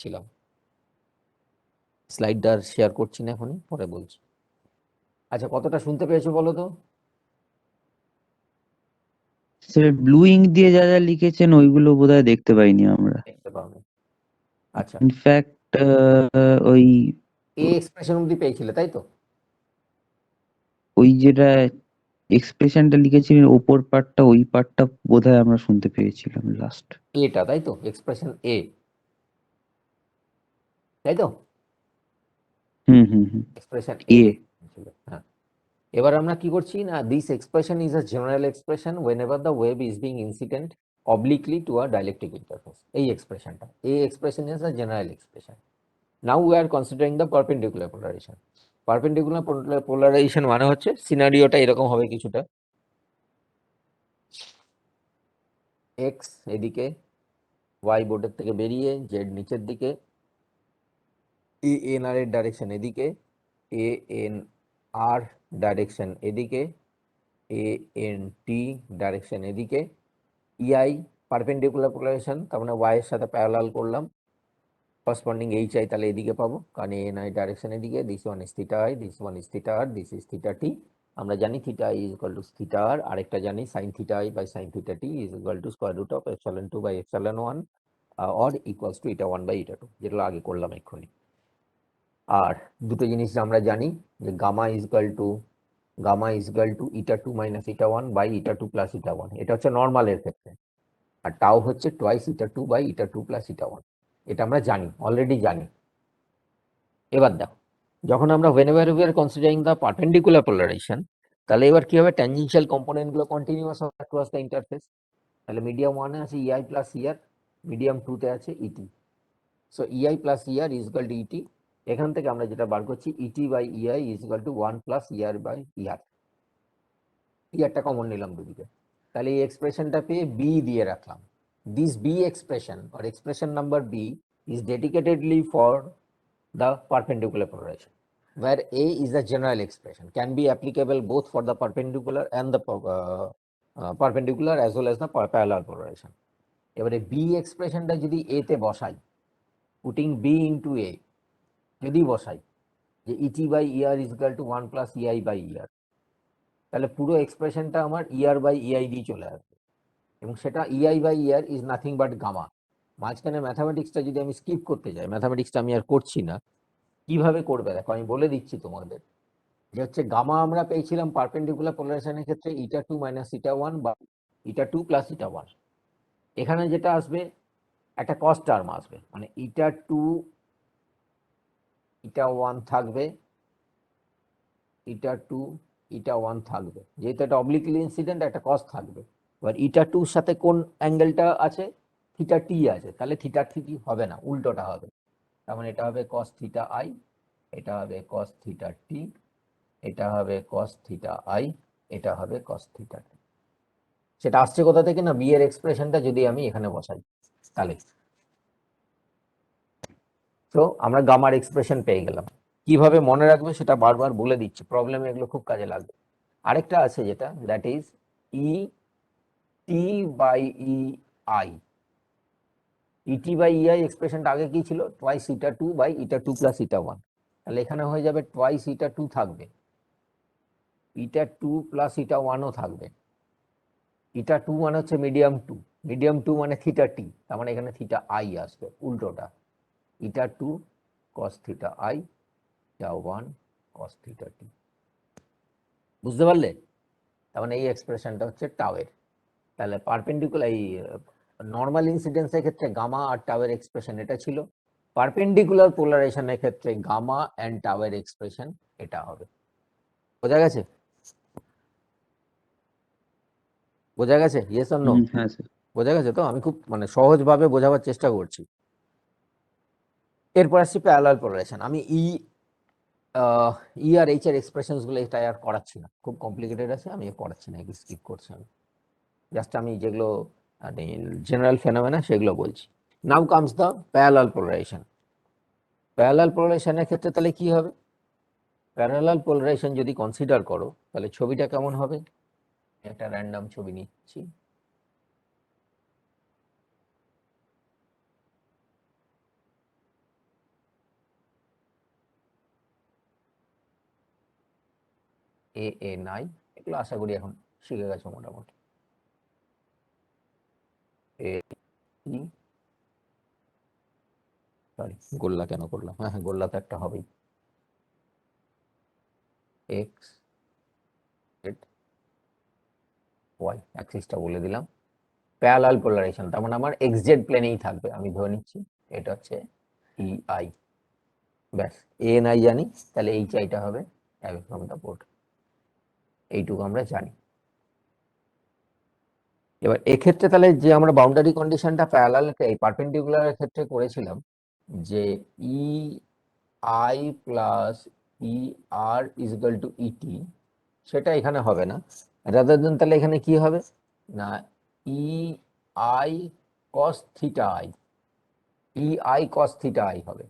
ছিলাম। স্লাইডটা শেয়ার করছি না এখনই, পরে বলছি। আচ্ছা, কতটা শুনতে পেয়েছো বলো তো? স্যার ব্লু ইঙ্ক দিয়ে যা যা লিখেছেন ওইগুলো বোধহয় দেখতে পাইনি আমরা। দেখতে পাবে। আচ্ছা, ইনফ্যাক্ট ওই এ এক্সপ্রেশন অব্দি পেয়েছিলে তাই তো? ওই যেটা এক্সপ্রেশনটা লিখেছিলেন ওপর পার্টটা, ওই পার্টটা বোধহয় আমরা শুনতে পেয়েছিলাম লাস্ট। এটা তাই তো, এক্সপ্রেশন এ, তাই তো? হুম হুম হুম। এক্সপ্রেশন এ এ। হ্যাঁ। এবার আমরা কি করছি না, this expression is a general expression whenever the wave is being incident obliquely to a dielectric interface. এই এক্সপ্রেশনটা, এই expression is a general expression. Now we are considering the perpendicular polarisation. Perpendicular polarisation মানে হচ্ছে সিনারিওটা এরকম হবে কিছুটা, x এদিকে, Y বোর্ডের থেকে বেরিয়ে, জেড নিচের দিকে, এ এন আর এর ডাইরেকশন এদিকে, এ এন আর ডাইরেকশন এদিকে, এ এন টি ডাইরেকশন এদিকে, ইআই পারপেন্ডিকুলার পোলারাইজেশন, তার মানে ওয়াই এর সাথে প্যারালাল করলাম, করসপন্ডিং এইচ আই তাহলে এদিকে পাবো, কারণ এন আই ডাইরেকশন এদিকে, this one is theta I, this one is theta R, this is theta T. আমরা জানি theta I is equal to theta R, আরেকটা জানি sine theta I by sine theta T is equal to square root of epsilon 2 by epsilon 1 or equals to eta 1 by eta 2, যেগুলো আগে করলাম এক্ষুনি। আর দুটো জিনিস আমরা জানি যে gamma is equal to eta 2 minus eta 1 by eta 2 plus eta 1, এটা হচ্ছে নর্মালের ক্ষেত্রে। আর টাও হচ্ছে twice eta 2 by eta 2 plus eta 1, এটা আমরা জানি, অলরেডি জানি। এবার দেখো, যখন আমরা whenever we are considering the perpendicular polarization, তাহলে এবার কি হবে, ট্যানজেনশিয়াল কম্পোনেন্ট গুলো কন্টিনিউয়াস হবে অ্যাক্রস দ্য ইন্টারফেস। তাহলে মিডিয়াম 1 এ আছে ইআই প্লাস ইআর, মিডিয়াম 2 তে আছে ET. So EI plus ER is equal to ET. এখান থেকে আমরা যেটা বার করছি, ET by EI is equal to 1 plus ER by ER. ইয়ারটা কমন নিলাম দুদিকে, তাহলে এই এক্সপ্রেশনটা পেয়ে বি দিয়ে রাখলাম। This B expression or expression number b is dedicatedly for the perpendicular polarization, where a is a general expression, can be applicable both for the perpendicular and the perpendicular as well as the parallel polarization. এবারে B এক্সপ্রেশনটা যদি এ তে বসাই, putting B into a যদি বসাই, যে ET by ER is equal to 1 plus EI by ER, তাহলে পুরো এক্সপ্রেশনটা আমার ইআর বাই ইআই দিয়ে চলে আসবে, এবং সেটা EI by ER is nothing but gamma. মাঝখানে ম্যাথামেটিক্সটা যদি আমি স্কিপ করতে যাই, ম্যাথামেটিক্সটা আমি আর করছি না, কিভাবে করবে দেখো আমি বলে দিচ্ছি তোমাদের। যে হচ্ছে গামা আমরা পেয়েছিলাম পারপেন্ডিকুলার পোলারাইজেশনের ক্ষেত্রে ইটা 2 মাইনাস ইটা 1 বা ইটা 2 প্লাস ইটা 1। এখানে যেটা আসবে একটা কস টার্ম আসবে, মানে ইটা 2 ইটা 1 থাকবে, ইটা 2 ইটা 1 থাকবে, যেহেতু এটা অবলিকলি ইনসিডেন্ট একটা কস থাকবে। এবার ইটা 2 সাথে কোন অ্যাঙ্গেলটা আছে, থিটা টি আছে, তাহলে থিটা থিটি হবে না, উল্টোটা হবে। তার মানে এটা হবে কস থিটা আই, এটা হবে কস থিটা টি, এটা হবে কস থিটা আই, এটা হবে কস থিটা টি। সেটা আসছে কোথা থেকে না, বি এর এক্সপ্রেশনটা যদি আমি এখানে বসাই, তাহলে তো আমরা গামার এক্সপ্রেশন পেয়ে গেলাম। কিভাবে মনে রাখবে সেটা বারবার বলে দিচ্ছি, প্রবলেমে এগুলো খুব কাজে লাগবে। আরেকটা আছে যেটা, that is E T by E I. ET by EI এক্সপ্রেশনটা আগে কি ছিল, twice eta 2 by eta 2 plus eta 1, তাহলে এখানে হয়ে যাবে টোয়াইস ইটা 2 থাকবে, ইটা 2 প্লাস ইটা 1ও থাকবে। ইটা 2 মানে হচ্ছে মিডিয়াম 2, মিডিয়াম 2 মানে থিটা টি, তার মানে এখানে থিটা আই আসবে, উল্টোটা eta 2 cos theta I, eta 1 cos theta T. বুঝতে পারলে? তার মানে এই এক্সপ্রেশনটা হচ্ছে টাওয়ের। তাহলে পারপেন্ডিকুলার এই নর্মাল ইনসিডেন্সের ক্ষেত্রে গামা আর টাওয়ের এক্সপ্রেশন এটা ছিল, পারপেন্ডিকুলার পোলারাইজেশনের ক্ষেত্রে গামা অ্যান্ড টাওয়ের এক্সপ্রেশন এটা হবে। বোঝা গেছে? বোঝা গেছে? Yes or no? হ্যাঁ স্যার। বোঝা গেছে তো? আমি খুব মানে সহজভাবে বোঝাবার চেষ্টা করছি। এরপর আসছি প্যারালাল পোলারাইজেশন। আমি ই আর এইচ এর এক্সপ্রেশনস গুলো এটা আর করাচ্ছি না, খুব কমপ্লিকেটেড আছে, আমি করাচ্ছি না, এগুলো স্কিপ করছি আমি। জাস্ট আমি যেগুলো জেনারেল ফেনোমেনা সেগুলো বলছি। Now comes the parallel polarization. Parallel পোলারাইজেশনের ক্ষেত্রে তাহলে কি হবে, প্যারালাল পোলারাইজেশন যদি কনসিডার করো তাহলে ছবিটা কেমন হবে, একটা র্যান্ডম ছবি নিচ্ছি। ANI, এগুলো আশা করি এখন শিখে গেছো মোটামুটি। সরি, গোল্লা কেন করলাম? হ্যাঁ হ্যাঁ, গোল্লা তো একটা হবেই। এক্স জেড ওয়াই অ্যাক্সিসটা বলে দিলাম। প্যারালাল পোলারাইজেশন, তার মানে আমার এক্স জেড প্লেনেই থাকবে, আমি ধরে নিচ্ছি এটা হচ্ছে EI। ব্যাস, ANI জানি, তাহলে HIটা হবে অ্যাওয়ে ফ্রম দ্য বোর্ড, এইটুকু আমরা জানি। এবার এক্ষেত্রে তাহলে যে আমরা বাউন্ডারি কন্ডিশনটা প্যারালাল এই পারপেন্ডিকুলারের ক্ষেত্রে করেছিলাম, যে EI plus ER is equal two ET, সেটা এখানে হবে না। রাদার দেন তাহলে এখানে কি হবে না, EI cos theta I, EI cos theta I হবে,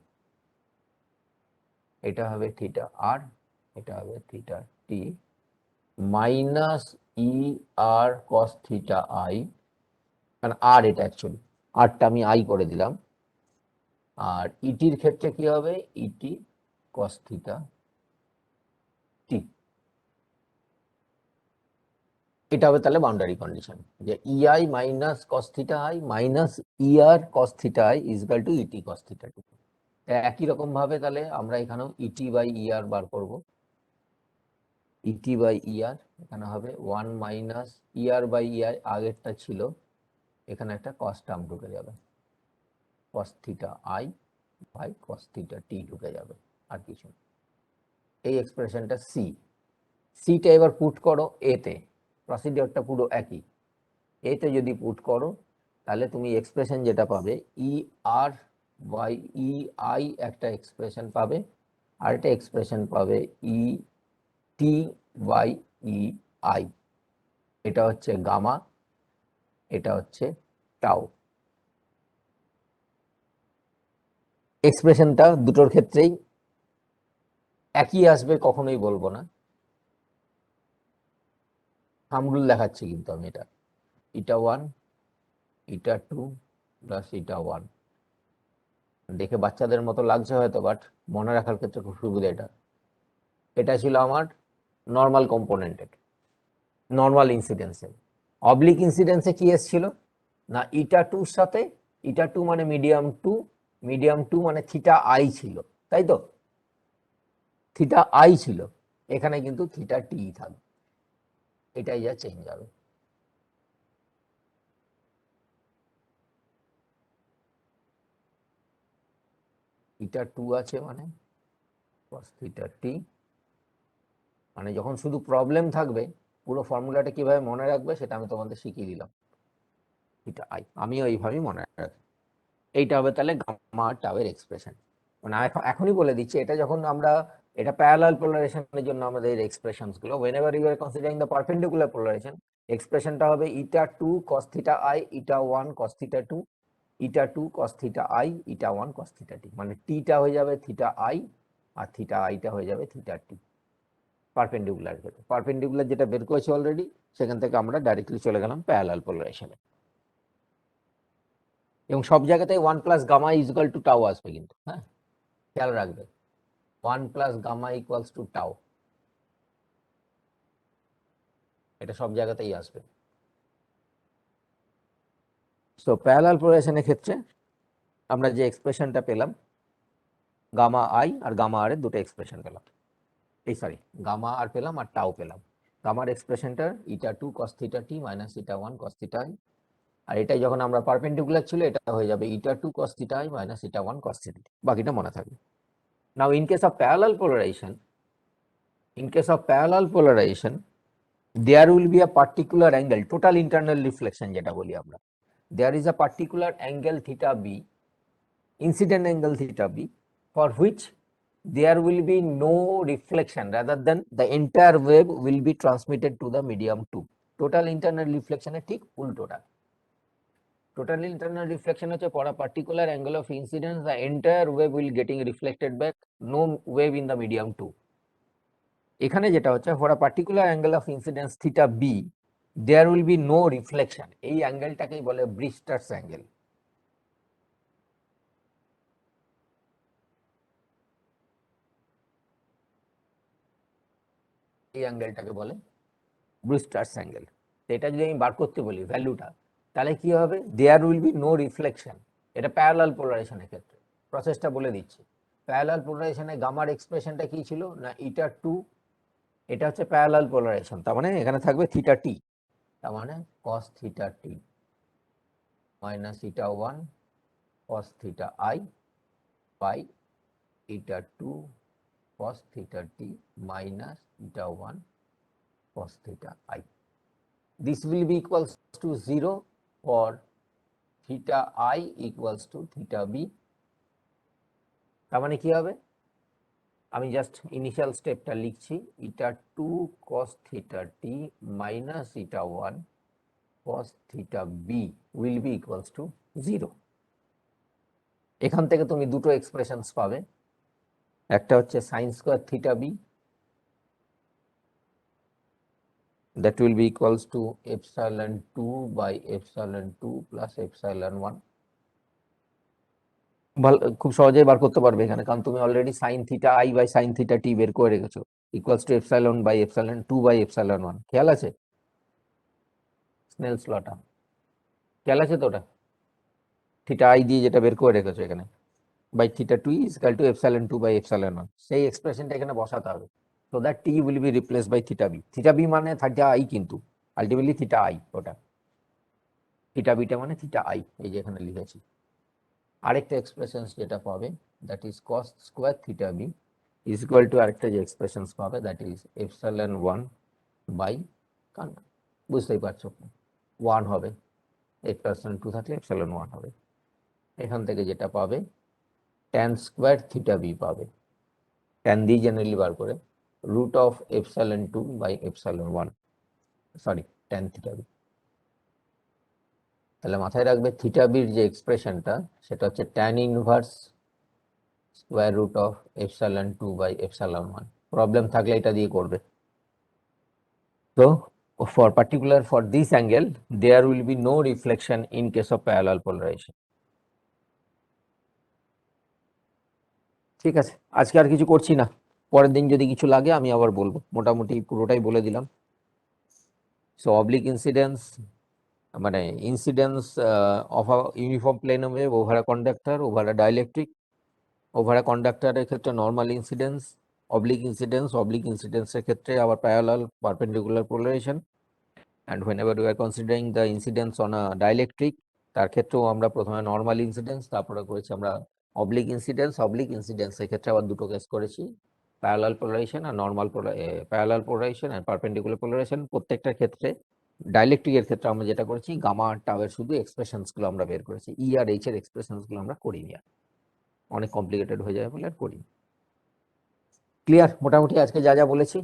এটা হবে থিটা R, এটা হবে theta T, minus ER cos theta I, কারণ আর এটা অ্যাকচুয়ালি আরটা আমি আই করে দিলাম। আর ইটির ক্ষেত্রে কি হবে, ইটি cos থিটা টি। এটা হবে তাহলে বাউন্ডারি কন্ডিশন, যে EI minus cos theta I minus ER cos theta I is equal to ET cos theta T. একই রকম ভাবে তাহলে আমরা এখানেও ইটি বাই ER বার করব। ইটি বাই ER এখানে হবে 1 মাইনাস ER বাই EI, আগেরটা ছিল, এখানে একটা cos টার্ম ঢুকে যাবে, cos theta I by cos theta T ঢুকে যাবে, আর কিছু না। এই এক্সপ্রেশনটা সিটা এবার পুট করো এতে, প্রসিডিওরটা পুরো একই। এতে যদি পুট করো তাহলে তুমি এক্সপ্রেশন যেটা পাবে ER বাই EI একটা এক্সপ্রেশন পাবে, আর একটা এক্সপ্রেশন পাবে ET বাই EI। এটা হচ্ছে গামা, এটা হচ্ছে টাউ। এক্সপ্রেশনটা দুটোর ক্ষেত্রেই একই আসবে, কখনোই বলবো না। থাম্বরুল দেখাচ্ছি কিন্তু আমি, এটা eta1 eta2 প্লাস eta1, দেখে বাচ্চাদের মতো লাগছে হয়তো, বাট মনে রাখার ক্ষেত্রে খুব সুবিধা। এটা ছিল আমার নর্মাল কম্পোনেন্টের, নর্মাল ইনসিডেন্সে। অবলিক ইনসিডেন্সে কি এসেছিল না, eta2 সাথে, eta2 মানে মিডিয়াম টু মানে থিটা আই ছিল, তাই তো, থিটা আই ছিল, এখানে কিন্তু থিটা টি থাকবে, এটাই যা চেঞ্জ হবে। eta2 আছে মানে cos থিটা টি, মানে যখন শুধু প্রবলেম থাকবে, পুরো ফর্মুলাটা কিভাবে মনে রাখবে সেটা আমি তোমাদের শিখিয়ে দিলাম। থিটা আই আমিও এইভাবেই মনে রাখি। এইটা হবে তাহলে গামা টাউয়ের এক্সপ্রেশন। মানে এখনই বলে দিচ্ছি, এটা যখন আমরা, এটা প্যারালাল পোলারাইজেশনের জন্য আমাদের এক্সপ্রেশনস গুলো, whenever you are considering the perpendicular polarization, এক্সপ্রেশনটা হবে eta2 cos theta I, eta1 cos theta 2, eta2 cos theta I, eta1 cos theta t, মানে টিটা হয়ে যাবে থিটা I আর থিটা আইটা হয়ে যাবে থিটা টি। পারপেন্ডিকুলার ক্ষেত্রে, পারপেন্ডিকুলার যেটা বের করেছি অলরেডি, সেখান থেকে আমরা ডাইরেক্টলি চলে গেলাম প্যারালাল পোলারাইজেশনে। এবং সব জায়গাতে 1 plus gamma is equal to tau আসবে কিন্তু, হ্যাঁ খেয়াল রাখবে, 1 plus gamma equals to tau, এটা সব জায়গাতেই আসবে। সো প্যারালাল পোলারাইজেশনের ক্ষেত্রে আমরা যে এক্সপ্রেশনটা পেলাম, গামা আই আর গামা আর এর দুটো এক্সপ্রেশন পেলাম, এই সরি গামা আর পেলাম আর টাউ পেলাম। গামার এক্সপ্রেশনটার eta2 cos theta T minus eta1 cos theta I, আর এটা যখন আমরা পারপেন্ডিকুলার ছিল এটা হয়ে যাবে eta2 cos theta I minus eta1 cos theta t, বাকিটা মনে থাকবে। নাও in case of parallel polarisation, there will be a particular angle, total internal reflection যেটা বলি আমরা, there is a particular angle theta b, incident angle theta b, for which there will be no reflection, rather than the entire wave will be transmitted to the medium 2. total internal reflection এর ঠিক উল্টোটা। total internal reflection হচ্ছে for a particular angle of incidence the entire wave will getting reflected back, no wave in the medium 2. এখানে যেটা হচ্ছে for a particular angle of incidence theta b there will be no reflection, এই অ্যাঙ্গেলটাকেই বলে ব্রিস্টার্স angle. এই অ্যাঙ্গেলটাকে বলে ব্রুস্টার্স angle. এটা যদি আমি বার করতে বলি ভ্যালুটা, তাহলে কি হবে, there will be no reflection. এটা প্যারালাল পোলারাইজেশনের ক্ষেত্রে প্রসেসটা বলে দিচ্ছি। প্যারালাল পোলারাইজেশনে গামার এক্সপ্রেশনটা কি ছিল না ইটা 2, এটা হচ্ছে প্যারালাল পোলারাইজেশন, তার মানে এখানে থাকবে থিটা টি, তার মানে cos theta T minus eta 1 cos theta I by eta 2 cos theta t minus eta 1 cos theta I. This will be equals to 0 for theta I equals to theta b. তার মানে কি হবে, আমি just initial স্টেপটা লিখছি, ইটা 2 cos theta t minus eta 1 cos theta b will be equals to 0. এখান থেকে তুমি দুটো এক্সপ্রেশনস পাবে, একটা হচ্ছে sin square theta b, that will be equals to epsilon 2 by epsilon 2 plus epsilon 1. খুব সহজেই বার করতে পারবে এখানে, কারণ তুমি already sin theta i by sin theta t বের করে রেখেছো, equals to epsilon by epsilon 2 by epsilon 1। খেয়াল আছে স্নেলস লটা, খেয়াল আছে তো ওটা, থিটা i দিয়ে যেটা বের করে রেখেছো এখানে, by theta 2 is equal to epsilon 2 by epsilon 1, সেই এক্সপ্রেশনটা এখানে বসাতে হবে। So that t will be replace by theta b। Theta b মানে থিটা i, কিন্তু আলটিমেটলি থিটা i, ওটা থিটা বিটা মানে থিটা i, এই যে এখানে লিখেছি। আরেকটা এক্সপ্রেশন যেটা পাবে that is cos square theta B is equal to আরেকটা যে এক্সপ্রেশন পাবে দ্যাট ইজ এপসাইলন 1 বাই, কারণ বুঝতেই পারছো 1 হবে, 8% 2 থাকলে এপসাইলন 1 হবে। এখান থেকে যেটা পাবে tan স্কোয়ার থিটা বি পাবে, tan দিয়ে জেনারেলি বার করে root of epsilon 2 by epsilon 1, sorry tan theta B. তাহলে মাথায় রাখবে থিটা বির যে এক্সপ্রেশনটা সেটা হচ্ছে tan inverse square root of epsilon 2 by epsilon 1। Problem থাকলে এটা দিয়ে করবে। তো for this angle there will be no reflection in case of parallel polarization. ঠিক আছে, আজকে আর কিছু করছি না, পরের দিন যদি কিছু লাগে আমি আবার বলবো, মোটামুটি পুরোটাই বলে দিলাম। সো অবলিক ইনসিডেন্স মানে incidence of a uniform plane wave over a conductor over a dielectric, over a কন্ডাক্টরের ক্ষেত্রে নর্মাল ইনসিডেন্স, অবলিক ইনসিডেন্সের ক্ষেত্রে আবার parallel perpendicular polarization, and whenever we are considering the incidence on a dielectric, তার ক্ষেত্রেও আমরা প্রথমে নর্মাল ইনসিডেন্স, তারপরে করেছি আমরা অবলিক ইনসিডেন্সের ক্ষেত্রে আবার দুটো কেস করেছি, প্যারালাল পোলারাইজেশন আর প্যারালাল পোলারাইজেশন আর পারপেন্ডিকুলার পোলারাইজেশন। প্রত্যেকটার ক্ষেত্রে ডাইলেকট্রিকের ক্ষেত্রে আমরা যেটা করেছি গামা আর টাওয়ের শুধু এক্সপ্রেশনসগুলো আমরা বের করেছি, ই আর এইচ এর এক্সপ্রেশনসগুলো আমরা করিনি, আর অনেক কমপ্লিকেটেড হয়ে যাবে বলে আর করিনি। ক্লিয়ার মোটামুটি আজকে যা যা বলেছি?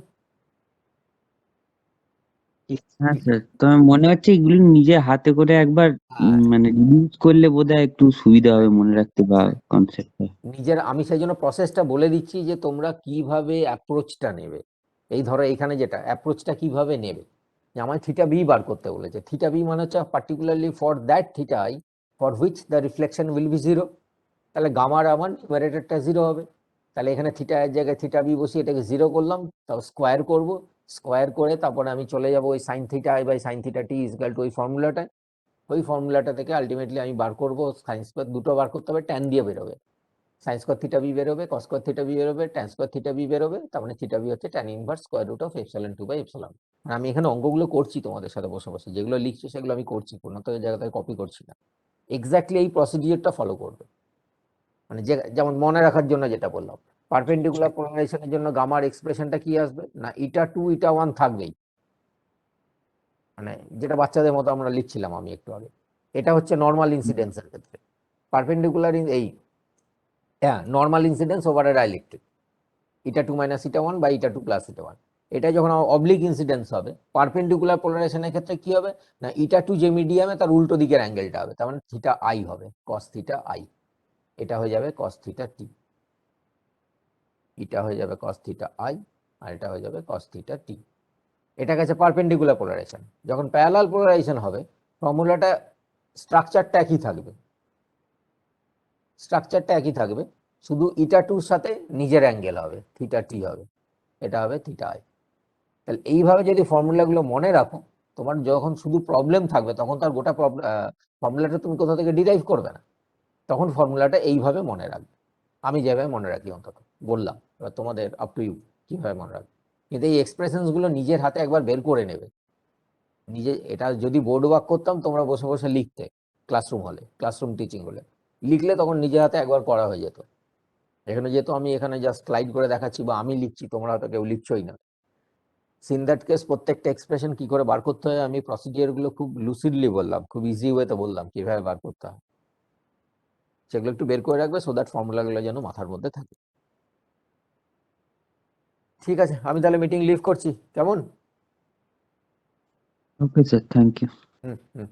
হ্যাঁ স্যার, তবে মনে হচ্ছে এগুলো নিজে হাতে করে একবার মানে ইউজ করলে বোধহয় একটু সুবিধা হবে মনে রাখতে বা কনসেপ্টটা। নিজের, আমি সেই জন্য প্রসেসটা বলে দিচ্ছি যে তোমরা কিভাবে অ্যাপ্রোচটা নেবে। এই ধরো এখানে যেটা অ্যাপ্রোচটা কিভাবে নেবে, যে আমায় থিটা বি বার করতে বলেছে, থিটা বি মানে হচ্ছে particularly for that theta I for which the reflection will be zero. তাহলে গামার আমার নিউমারেটরটা জিরো হবে, তাহলে এখানে থিটা এর জায়গায় থিটা বি বসিয়ে এটাকে জিরো করলাম, তাও স্কোয়ার করব, স্কোয়ার করে তারপরে আমি চলে যাব ওই sine theta I by sine theta T is equal to ওই ফর্মুলাটায়, ওই ফর্মুলাটা থেকে আলটিমেটলি আমি বার করবো সাইন স্কোয়ার, দুটো বার করতে হবে, ট্যান দিয়ে বেরোবে, সাইন স্কোয়ার থিটা বি বেরোবে, কস স্কোয়ার থিটা বি বেরোবে, ট্যান স্কোয়ার থিটা বি বেরোবে, তার মানে থিটা বি হচ্ছে tan inverse square root of epsilon 2 by epsilon. আর আমি এখানে অঙ্কগুলো করছি তোমাদের সাথে বসে বসে, যেগুলো লিখছি সেগুলো আমি করছি, কোনো তো জায়গায় কপি করছি না, এক্স্যাক্টলি এই প্রসিডিওরটা ফলো করবে। মানে যেমন মনে রাখার জন্য যেটা বললাম, পারপেন্ডিকুলার পোলারাইজেশনের জন্য গামার এক্সপ্রেশনটা কি আসবে না ইটা 2 ইটা 1 থাকবেই, মানে যেটা বাচ্চাদের মতো আমরা লিখছিলাম আমি একটু আগে, এটা হচ্ছে নর্মাল ইনসিডেন্সের ক্ষেত্রে। পারপেন্ডিকুলার এই হ্যাঁ normal incidence over a dielectric, eta 2 minus eta 1 বা ইটা 2 প্লাস ইটা 1। এটা যখন অবলিক ইনসিডেন্স হবে পারপেন্ডিকুলার পোলারাইজেশনের ক্ষেত্রে কি হবে না ইটা 2 যে মিডিয়ামে তার উল্টো দিকের অ্যাঙ্গেলটা হবে, তার মানে থিটা আই হবে, কস থিটা আই, এটা হয়ে যাবে কস থিটা টি, এটা হয়ে যাবে কস থিটা আই, আর এটা হয়ে যাবে কস থিটা টি। এটা গেছে পারপেন্ডিকুলার পোলারাইজেশন। যখন প্যারালাল পোলারাইজেশন হবে ফর্মুলাটা স্ট্রাকচারটা একই থাকবে, স্ট্রাকচারটা একই থাকবে, শুধু ইটা 2 সাথে নিজের অ্যাঙ্গেল হবে, থিটা টি হবে, এটা হবে থিটা আই। তাহলে এইভাবে যদি ফর্মুলাগুলো মনে রাখো, তোমার যখন শুধু প্রবলেম থাকবে তখন তার গোটা ফর্মুলাটা তুমি কোথা থেকে ডিরাইভ করবে না, তখন ফর্মুলাটা এইভাবে মনে রাখবে। আমি যেভাবে মনে রাখি অন্তত বললাম, এবার তোমাদের আপ টু ইউ কিভাবে মনে রাখবে। কিন্তু এই এক্সপ্রেশনস গুলো নিজের হাতে একবার বের করে নেবে। নিজে এটা যদি বোর্ড ওয়ার্ক করতাম, তোমরা বসে বসে লিখতে ক্লাসরুম হলে, ক্লাসরুম টিচিং হলে লিখলে তখন নিজের হাতে একবার করা হয়ে যেত। এখানে যেহেতু আমি এখানে জাস্ট স্লাইড করে দেখাচ্ছি বা আমি লিখছি, তোমরা হয়তো কেউ লিখছই না। ইন দ্যাট কেস প্রত্যেকটা এক্সপ্রেশন কি করে বার করতে হয় আমি প্রসিডিওর গুলো খুব লুসিডলি বললাম, খুব ইজি ওয়েতে বললাম কিভাবে বার করতে হয়। সেগুলো একটু বের করে রাখবে, সো দ্যাট ফর্মুলাগুলো যেন মাথার মধ্যে থাকে। ঠিক আছে, আমি তাহলে মিটিং লিভ করছি, কেমন? Okay sir, thank you. Hmm hmm.